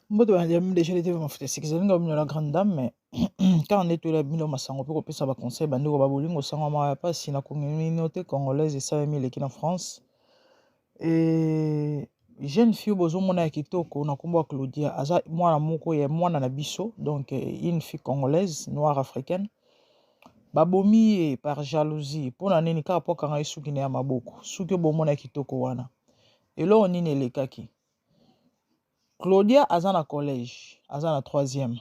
Mbote ba déjà l'été va mafuta c'est que la grande dame mais quand on est tout la bino masango pe ko pesa ba conseil bande ko ba bolingo sango ma pa si na communauté congolaise et ça mis qui en France et jeune fille bozo mona ya kitoko na kombo Claudia aza mwana moko ya mwana na biso donc une fille congolaise noire africaine babomi par jalousie pona nini ka po kanga isuki na ya maboko suki bo mona ya kitoko wana elo nini elekaki Claudia aza na collège aza na 3e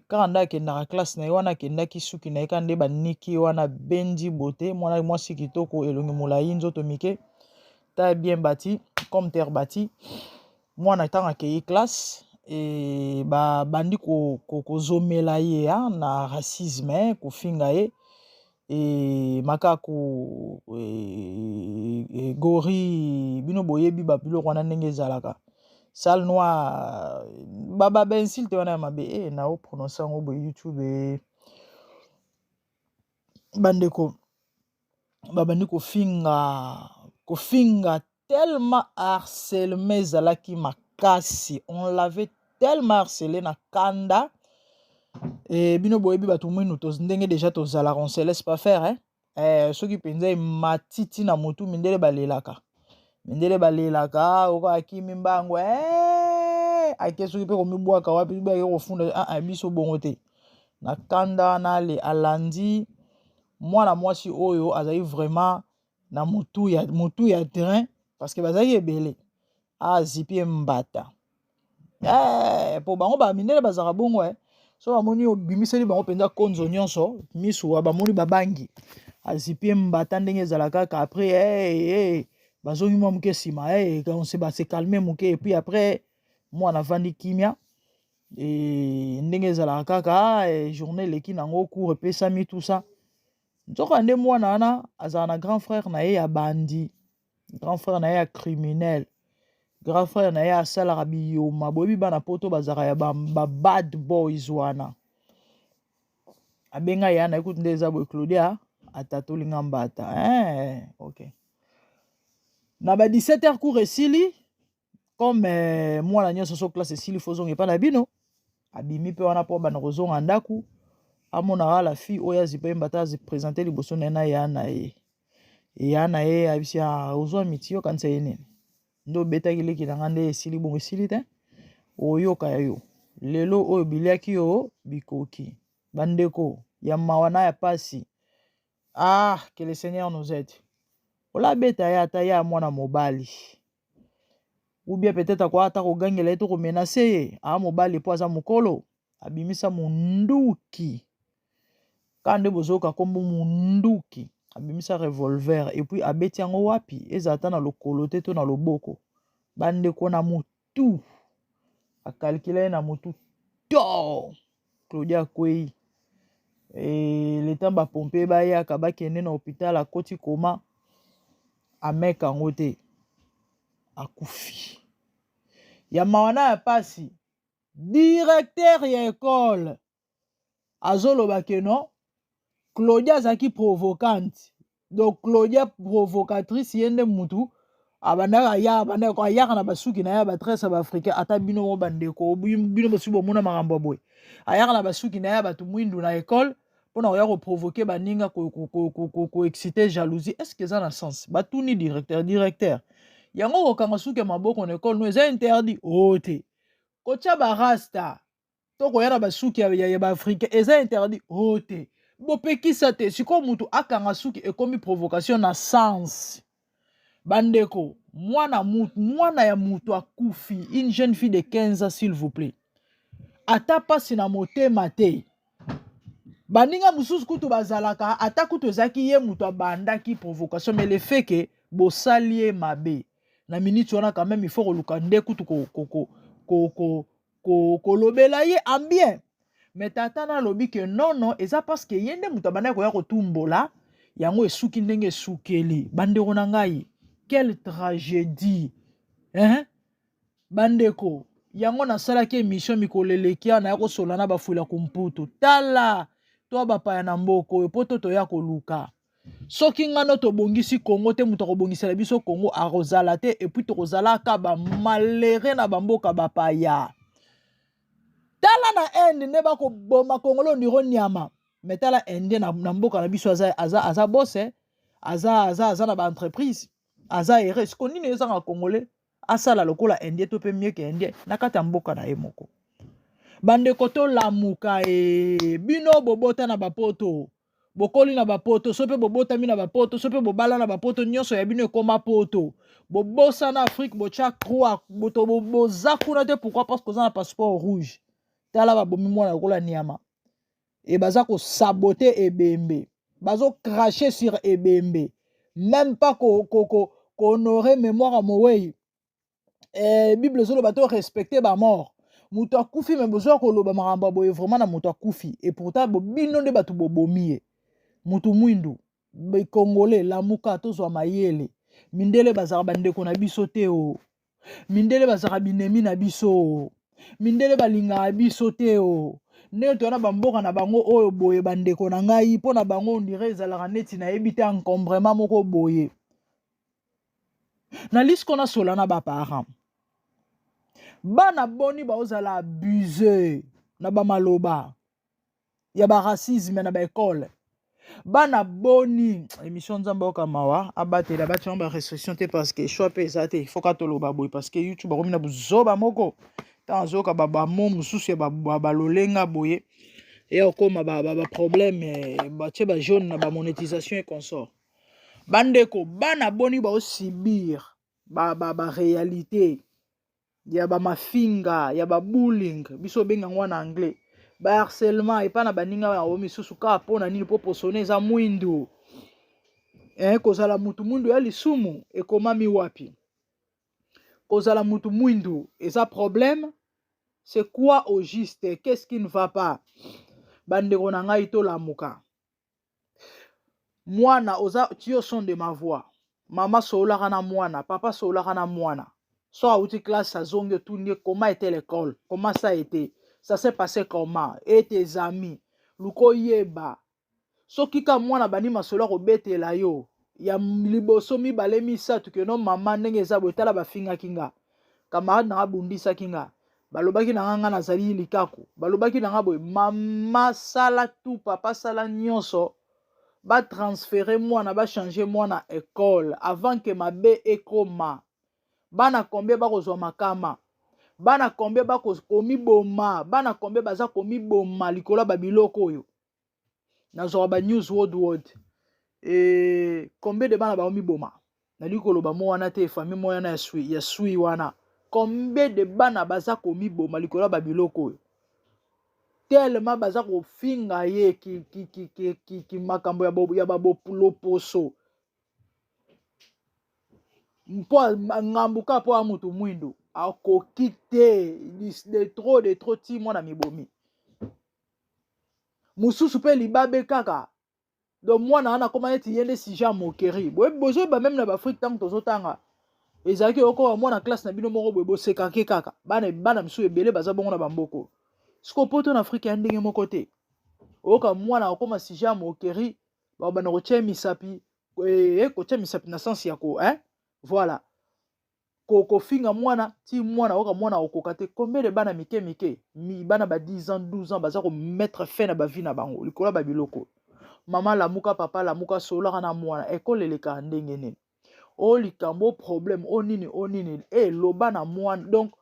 kaka akendaka classe na ye wana akendaki suki na ye ka nde baniki wana bendi bote mwana mwasi kitoko elongi molai nzoto mike ta bien bâti comme terre bâti mwana ntango akei classe bandi kozomela ye na racisme kofinga ye makaku gori bino boyebi babiloko wana ndenge ezalaka salle noire baba insulte wana ya mabe na o prononcer yango boye YouTube bandeko babandi kofinga tellement harcèlement ezalaki makasi on l'avait tellement harcelé na kanda bino boyebi bato mwinu ndenge déjà tozalaka on se laisse pas faire soki mpenza matiti na motu mindele balelaka oko akimi mbango ake soki mpe komibwaka wapi ake kofunda biso bongo te na kanda na alandi mwana mwasi oyo azali vraiment na motu ya terrain parce que bazali ebele azipi mbata po bango bamindele bazaka bongo so bamoni obimiseli bango mpenza konzo nyonso misuwa bamoni babangi azipi mbata ndenge ezalaka kaka après bazongi mwa moke nsima on base calme moke et puis après mwana avandi kimia ndenge ezalaka kaka journée eleki nango cours epesami tout ça nzoka nde mwana wana azala na grand frère na ye ya bandi grand frère na ye ya criminel grand frère na ye asalaka biyoma boyebi bana poto bazalaka ya bad boys wana abenga ye na ekuti nde eza boye Claudia atatolinga mbata ok na ba 17h cours esili comme mwana nyonso so classe esili fozonga epa na bino abimi mpe wana mpo bana kozonga ndaku amonaka la fille oyo azipa ye mbata azipresente liboso na ye na ya na ye abisi ozwa miti yokanisa ye nini nde obetaki leki na nga nde esili bongo esili te oyoka ya yo lelo oyo biliaki yo bikoki bandeko ya mawa na ya pasi que le Seigneur nous aide olabeta ye ata ya mwana mobali ou bien peut-être akoata kogangela ye to komenase ye mobali po aza mokolo abimisa munduki kande bozoka kombo munduki abimisa revolver et puis abeti yango wapi ezata na lokolo te to na loboko bandeko na mutu akalkila na mutu to Claudia kwei le temps bapompe bayaka bakende na hôpital akoti koma ameka yango te akufi ya mawana ya pasi directeur ya école azoloba ke non Claudia azalaki provocante donc Claudia provocatrice ye nde mutu abandaka ayaka na basuki na ye batrese baafricain ata bino mo bandeko bino bosi bomona makambo boye ayaka na basuki na ye bato mwindu na école mpona koya koprovoke baninga koexcite jalousie est ce que eza na sens batuni directeur yango kokanga suki ya maboko na école no eza interdit te kotia barasta to koya na basuki ya baafricain eza interdit te bopekisa te sikoyo mutu akanga suki ekomi provocation na sens bandeko mwana ya mutu akufi une jeune fille de 15 ans s'il vous plaît ata pasi na motema te baninga mususu kutu bazalaka ata kutu ezalaki ye mutu abandaki provocation mais le fait que bosali ye mabe na minute wana quand même il faut koluka nde kutu kolobela ye en bien mais tata nalobi ke non eza parce que ye nde mutu abandaki koya kotumbola yango esuki ndenge esukeli bandeko na ngai quelle tragédie bandeko yango nasalaki émission mikolo eleki awa naya kosola na bafula kumputu tala to bapaya na mboka oyo po to toya koluka soki ngano tobongisi Congo te muto kobongisa la biso Congo arozala te et puis tokozalaka ba malere na bamboka bapaya tala na ende ne bako boma Congolo ndiro nyama metala ende na mboka na biso aza bosse aza na ba entreprise aza ere siko nini ezanga Congolais asala lokola ende to pe mieux que ende na kata mboka na ye moko bandeko to lamuka bino bobota na bapoto bokoli na bapoto sope bobotami na bapoto sope bobala na bapoto nyonso ya bino ekoma poto bobosa na Afrique bocha croix boto boza kuna te pourquoi parce que oza na passeport rouge tala babomi mwana lokola niama et baza ko saboter ebembe bazo cracher sur ebembe même pas ko honorer mémoire à Mowei Bible zolo bato respecter ba mort muto akufi me besoin ko loba maramba boye vraiment na muto akufi et pourtant bino nde batu bobomi mutu mwindu be Congolais lamuka tozwa mayele mindele bazaka bandeko na biso te o mindele bazaka binemi na biso mindele balinga biso te o ne to na bamboka na bango oyo boye bandeko na ngai po na bango ndire ezalaka neti na yebi te encombrement moko boye na lisko na sola na baparent bana boni baozala abusé na bamaloba ya ba racisme na ba école bana boni émission nzamba okamawa abatela batia ba restriction te parce que choix pe ezate il faut ka toloba boy parce que YouTube akomi na buzoba moko tanzoka baba mo mususu ya balolenga boye et okoma ba problème batie ba jaune na ba monétisation et consort bandeko bana boni ba osibir ba réalité ya ba mafinga ya ba bullying biso benga ngwana anglais ba harcèlement et pas na baninga ba omisusu ka pona nini po posone za mwindu kozala mutu mwindu ya lisumu ekomami wapi kozala mutu mwindu eza problème c'est quoi au juste qu'est-ce qui ne va pas bandeko na ngai to lamuka mwana oza tio son de ma voix mama solaka na mwana papa solaka na mwana so auti classe azongi otundi comment était l'école comment ça a été ça s'est passé comment et tes amis luko yeba soki ka mwana bani masola kobetela yo ya liboso mibale misatu ke no mama ndenge eza boye tala bafingaki nga camarade na abundisaki nga balobaki na nga nazali likaku balobaki na nga boye mama sala tu papa sala nyonso ba transférer mwana ba changer mwana école avant que mabe ekoma bana combien bakozwa makama bana combien bakomiboma bana combien baza komiboma likolo babiloko oyo nazwa ba news world combien de bana bakomiboma na likolo ba mo wana te famille moya na ya sui wana combien de bana baza komiboma likolo babiloko oyo tellement baza kofinga ye ki makambo ya babopuloposo mpo ngambuka po amutu mwindu akoki te de trop ti mwana mibomi mususu pe libabe kaka donc mwana wana koma neti yende sija mokeri boye bozo ba même na bafrika tango tozotanga ezalaki okoba mwana classe na bino moko boye bosekake kaka bana misu ebele baza bongo na bamboko siko poto na afrika ya ndenge moko te oyoka mwana okoma sija mokeri babana kotia misapi kotia misapi na sensi ya ko voilà kofinga mwana ti mwana oka mwana okoka te combien de bana mike bana ba 10 ans 12 ans baza ko mettre fin na ba vie na bango likola ba biloko mama lamuka papa lamuka solaka na mwana ekole eleka ndenge nini o likambo problème o nini loba na mwana donc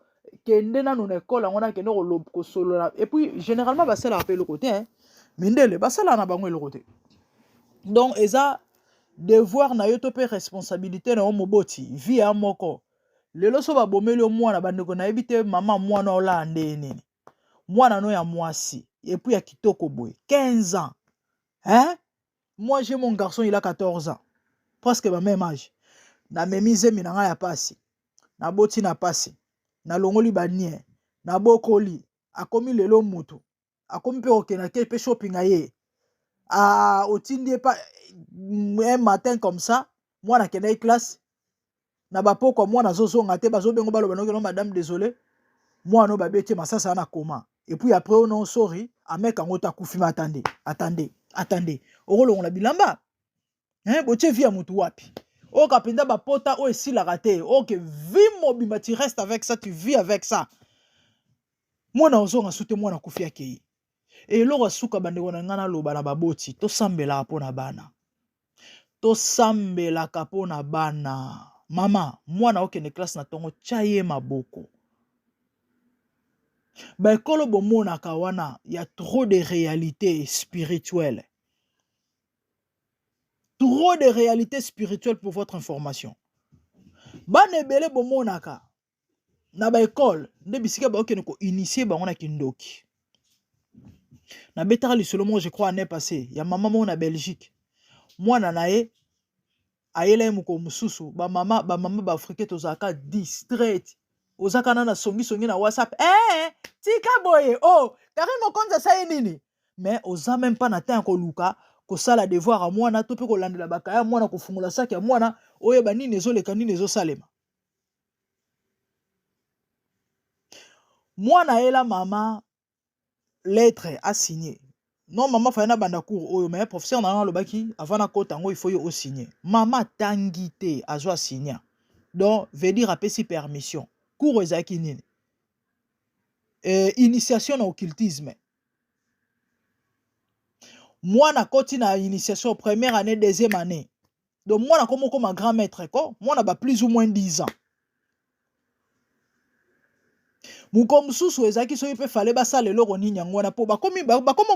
kende nanu na ekole yango nakende kosolola et puis généralement basalaka mpe eloko te mindele basalaka na bango eloko te donc eza devoir na yo to pe responsabilité na yo moboti vie ya moko lelo so babomeli yo mwana bandeko nayebi te mama mwana olaa nde nini mwana no ya mwasi et puis ya kitoko boye 15 ans moi j'ai mon garçon il a 14 ans presque ba même âge na memi zemi na ngai ya pasi na boti na pasi na longoli banie na bokoli akomi lelo mutu akomi pe okena ke pe shopping aye otindi pa un matin comme ça mwana kende classe na bapoko mwana zozonga te bazobengo baloba no madame désolé mwana babeti masasa na koma et puis après on sorry ameka ngota kufima attendez okolongola bilamba hein botie vie ya mutu wapi o kapenda ba pota o esilaka te ok vie mobimba tu restes avec ça tu vis avec ça mwana ozonga sute mwana kufi akei eloko asuka bandeko na nga naloba na baboti tosambelaka mpo na bana tosambelaka mpo na bana mama mwana okende classe na ntongo tia ye maboko baekolo bomonaka wana ya trop de réalité spirituelle trop de réalité spirituelle pour votre information bana ebele bomonaka na baekole nde bisika baokende koinitie bango na kindoki na betaka lisolo moko je crois année passée ya mama moko na Belgique mwana na ye ayela ye moko mosusu bamama baafrikain tozalaka distrait ozaka na songisongi na whatsapp tika boye kari mokonzi asaye nini mais oza même pas na temps ya koluka kosala devoir ya mwana to mpe kolandela bakaya ya mwana kofungula saki ya mwana oyeba nini ezoleka nini ezosalema mwana ayela mama lettre asigné non mama faya na banda cour oyo mais professeur na nga alobaki avant na kota yango il faut yo osigné mama tangi te azwa signa donc veut dire apesi permission cour ezalaki nini initiation na occultisme mwana koti na initiation première année deuxième année donc mwana comme un grand maître ko mwana ba plus ou moins 10 ans muko mususu ezaki soki pe fale basala eloko nini yango wana po bakomi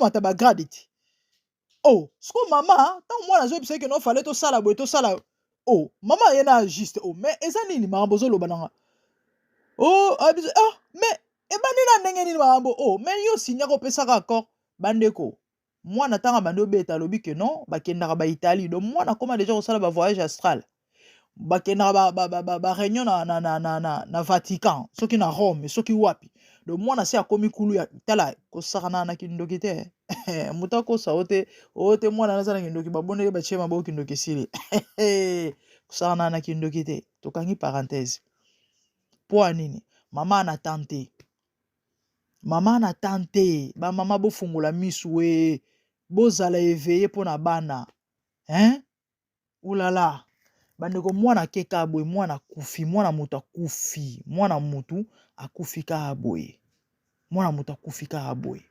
mata bagrade ti siko mama ntango mwana azoyebisa ke no fale tosala boye tosala mama ye na juste mais eza nini makambo ozoloba nanga mais ebandi na ndenge nini makambo mais yo sinya kopesaka accord bandeko mwana ntango bandi obeta alobi ke non bakendaka baitalie donc mwana koma deja kosala bavoyage astral bakendaka baréunion na Vatican soki na Rome soki wapi donc mwana se akomi kulu ya tala kosakana na kindoki te muta kosa ote mwana nazala kindoki babondeli batie maboko kindoki esili kosakana na kindoki te tokangi parenthèse po nini mama na tante bamama bofungula misu we bozala éveillé mpo na bana ulala bandeko mwana keka boye mwana kufi mwana mutu akufi mwana mutu akufi kaka boye mwana mutu akufi kaka boye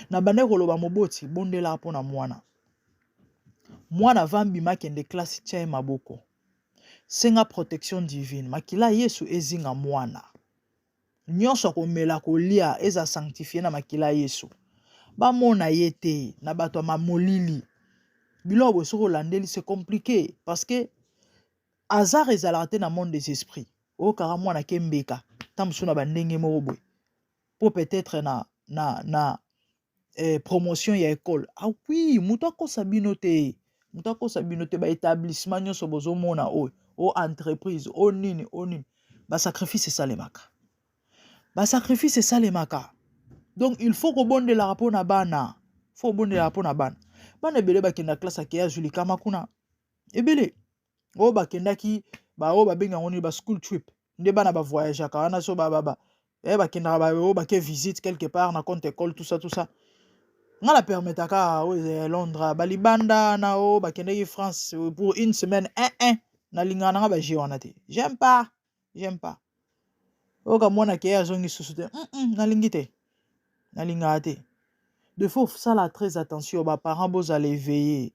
na bande koloba moboti bondela mpo na mwana vambima kende klasi tia ye maboko senga protection divine makila yesu ezinga mwana nyonso akomela kolia eza sanctifie na makila yesu bamona ye te na bato ya mamolili biloko boye soki olandeli c'est compliqué parce que hasard ezalaka te na monde des esprits okaka mwana ke mbeka ta mosusu na bandenge moko boye po peut-être na promotion ya école oui mutu akosa bino te baétablissement nyonso bozomona oyo entreprise nini basacrifice esalemaka donc il faut kobondelaka mpo na bana bana ebele bakenda classe akeya julikama kuna ebele oyo bakendaki oyo babenga yango nini ba school trip nde bana bavoyageaka wana so bakendaka oyo bake visite quelque part na compte école tout ça nga la permetaka oyo Londres balibanda na oyo bakendaki France pour une semaine nalingaka nanga baje wana te j'aime pas oyo kamwana keya azongi susu te nalingi te nalingaka te de faut sala très attention baparents bozala éveillé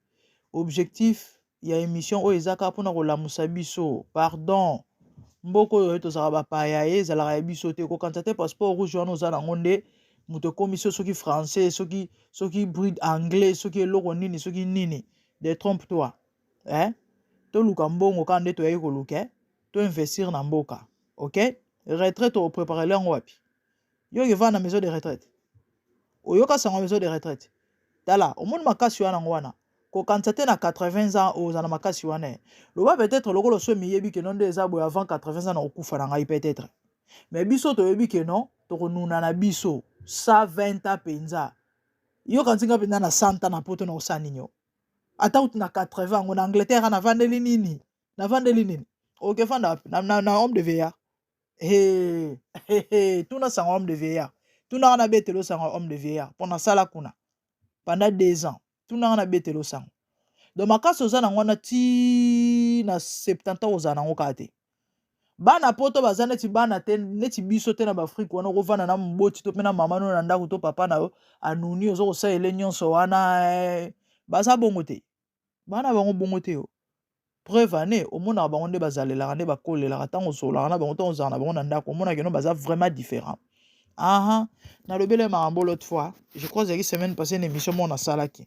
objectif ya émission oyo ezaka mpona kolamusa biso pardon mboka oyo tozalaka bapaya ye ezalaka ya biso te kokanisa te passeport rouge wana oza nango nde moto ekomi soki français soki bride anglais soki eloko nini soki nini de trompe toi toluka mbongo kaka nde toyai koluka to investir na mboka ok retraite opreparele yango wapi yo eva na maison de retraite oyoka sango maison de retraite tala omoni makasi wana yango wana kokanisa te na 80 ans oza na makasi wana loba peut-être lokolo so miyebi ke non nde eza boye avant 80 ans na okufa na ngai peut-être mais biso toyebi ke non tokonuna na biso 120 ans penza yo kantinga penza na 100 ans na poto na osala nini ata uti na 80 yango na Angleterre navandeli nini okefanda na homme de veillard tuna sango homme de veillard tuna wana betelo sango homme de veillard pendant sala kuna pendant 2 ans tuna wana betelo sango donc makasi oza nango wana ti na 70 ans oza nango kaka te bana poto baza neti bana te neti biso te na baafrike wana okovanda na moboti to mpe na mama no na ndako to papa na yo anuni oza kosalela nyonso wana baza bongo te bana bango bongo te yo preuve ane omonaka bango nde bazalelaka nde bakolelaka ntango osololaka na bango ntango ozala na bango na ndako omonaka no baza vraiment différent nalobele makambo l'autre fois je crois ezalaki semaine passée une émission mo nasalaki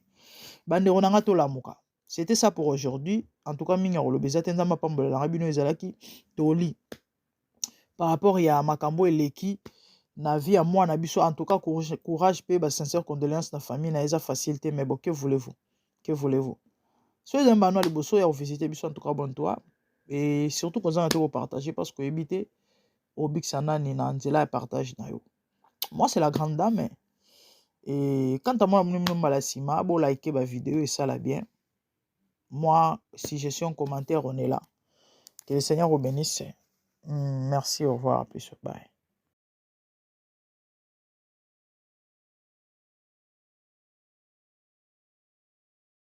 bandeko nanga tolamuka c'était ça pour aujourd'hui en tout cas mingi ya koloba eza te nzambe apambolelaka bino ezalaki toli par rapport ya makambo eleki na vie ya mwana biso en tout cas courage pe sincère condoléance na famille na eza facile te mais bon que voulez-vous so eza mbano ya liboso ya kovisite biso en tout cas bon toi et surtout kozanga te kopartager parce que oyebi te obikisa nani na nzela ya partage na yo moi c'est la grande dame et quand à moi mbala sima bo like ba vidéo et ça la bien moi si je suis en commentaire on est là que le Seigneur vous bénisse merci au revoir à plus bye